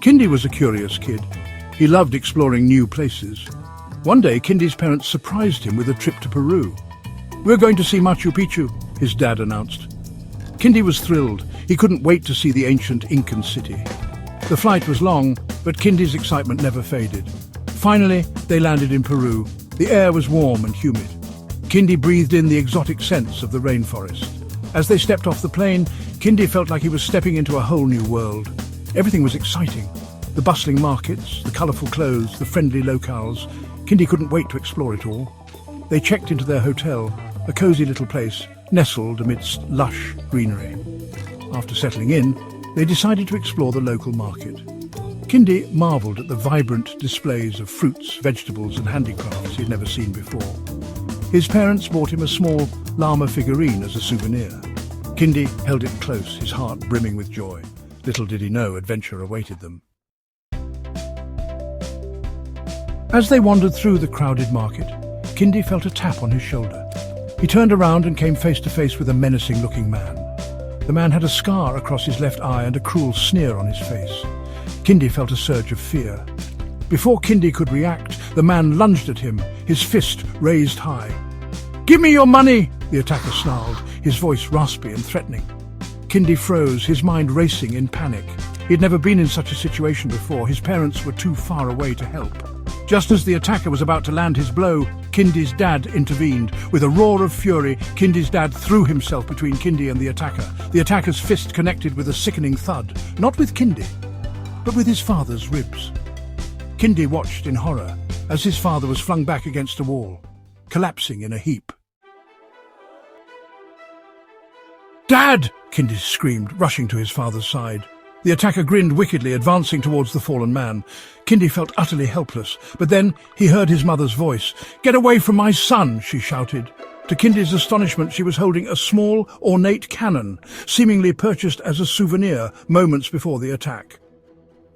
Kindi was a curious kid. He loved exploring new places. One day, Kindi's parents surprised him with a trip to Peru. "We're going to see Machu Picchu," his dad announced. Kindi was thrilled. He couldn't wait to see the ancient Incan city. The flight was long, but Kindi's excitement never faded. Finally, they landed in Peru. The air was warm and humid. Kindi breathed in the exotic scents of the rainforest. As they stepped off the plane, Kindi felt like he was stepping into a whole new world. Everything was exciting. The bustling markets, the colourful clothes, the friendly locales. Kindi couldn't wait to explore it all. They checked into their hotel, a cosy little place nestled amidst lush greenery. After settling in, they decided to explore the local market. Kindi marvelled at the vibrant displays of fruits, vegetables and handicrafts he'd never seen before. His parents bought him a small llama figurine as a souvenir. Kindi held it close, his heart brimming with joy. Little did he know adventure awaited them. As they wandered through the crowded market, Kindi felt a tap on his shoulder. He turned around and came face to face with a menacing-looking man. The man had a scar across his left eye and a cruel sneer on his face. Kindi felt a surge of fear. Before Kindi could react, the man lunged at him, his fist raised high. "Give me your money!" the attacker snarled, his voice raspy and threatening. Kindi froze, his mind racing in panic. He'd never been in such a situation before. His parents were too far away to help. Just as the attacker was about to land his blow, Kindi's dad intervened. With a roar of fury, Kindi's dad threw himself between Kindi and the attacker. The attacker's fist connected with a sickening thud, not with Kindi, but with his father's ribs. Kindi watched in horror as his father was flung back against a wall, collapsing in a heap. "Dad!" Kindi screamed, rushing to his father's side. The attacker grinned wickedly, advancing towards the fallen man. Kindi felt utterly helpless, but then he heard his mother's voice. "Get away from my son!" she shouted. To Kindi's astonishment, she was holding a small, ornate cannon, seemingly purchased as a souvenir moments before the attack.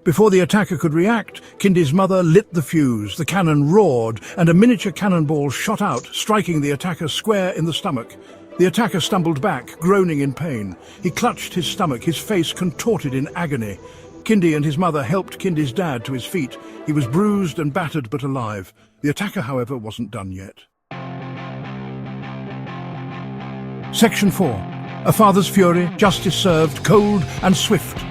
Before the attacker could react, Kindi's mother lit the fuse. The cannon roared, and a miniature cannonball shot out, striking the attacker square in the stomach. The attacker stumbled back, groaning in pain. He clutched his stomach, his face contorted in agony. Kindi and his mother helped Kindi's dad to his feet. He was bruised and battered but alive. The attacker, however, wasn't done yet. Section 4. A father's fury, justice served, cold and swift.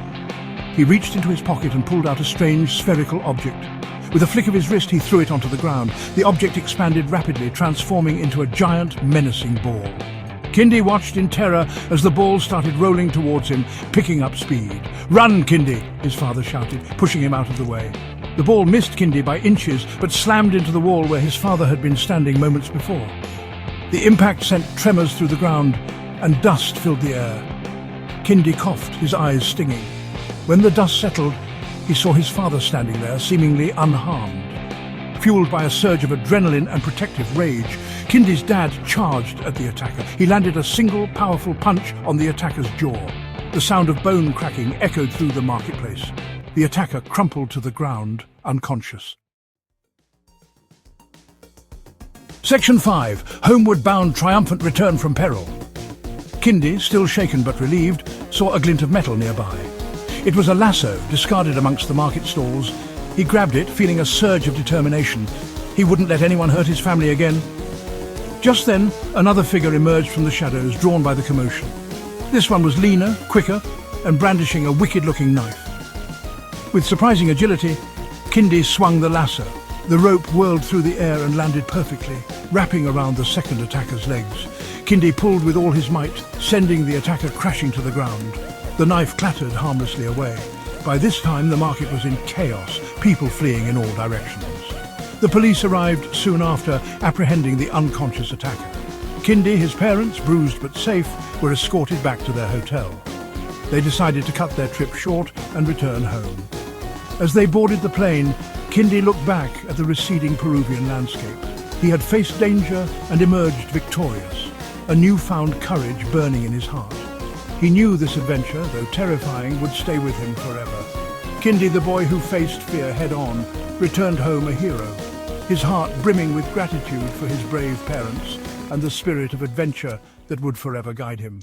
He reached into his pocket and pulled out a strange spherical object. With a flick of his wrist, he threw it onto the ground. The object expanded rapidly, transforming into a giant, menacing ball. Kindi watched in terror as the ball started rolling towards him, picking up speed. "Run, Kindi!" his father shouted, pushing him out of the way. The ball missed Kindi by inches, but slammed into the wall where his father had been standing moments before. The impact sent tremors through the ground, and dust filled the air. Kindi coughed, his eyes stinging. When the dust settled, he saw his father standing there, seemingly unharmed. Fueled by a surge of adrenaline and protective rage, Kindi's dad charged at the attacker. He landed a single, powerful punch on the attacker's jaw. The sound of bone cracking echoed through the marketplace. The attacker crumpled to the ground, unconscious. Section 5. Homeward-bound triumphant return from peril. Kindi, still shaken but relieved, saw a glint of metal nearby. It was a lasso, discarded amongst the market stalls. He grabbed it, feeling a surge of determination. He wouldn't let anyone hurt his family again. Just then, another figure emerged from the shadows, drawn by the commotion. This one was leaner, quicker, and brandishing a wicked-looking knife. With surprising agility, Kindi swung the lasso. The rope whirled through the air and landed perfectly, wrapping around the second attacker's legs. Kindi pulled with all his might, sending the attacker crashing to the ground. The knife clattered harmlessly away. By this time, the market was in chaos, people fleeing in all directions. The police arrived soon after, apprehending the unconscious attacker. Kindi, his parents, bruised but safe, were escorted back to their hotel. They decided to cut their trip short and return home. As they boarded the plane, Kindi looked back at the receding Peruvian landscape. He had faced danger and emerged victorious, a newfound courage burning in his heart. He knew this adventure, though terrifying, would stay with him forever. Kindi, the boy who faced fear head-on, returned home a hero, his heart brimming with gratitude for his brave parents and the spirit of adventure that would forever guide him.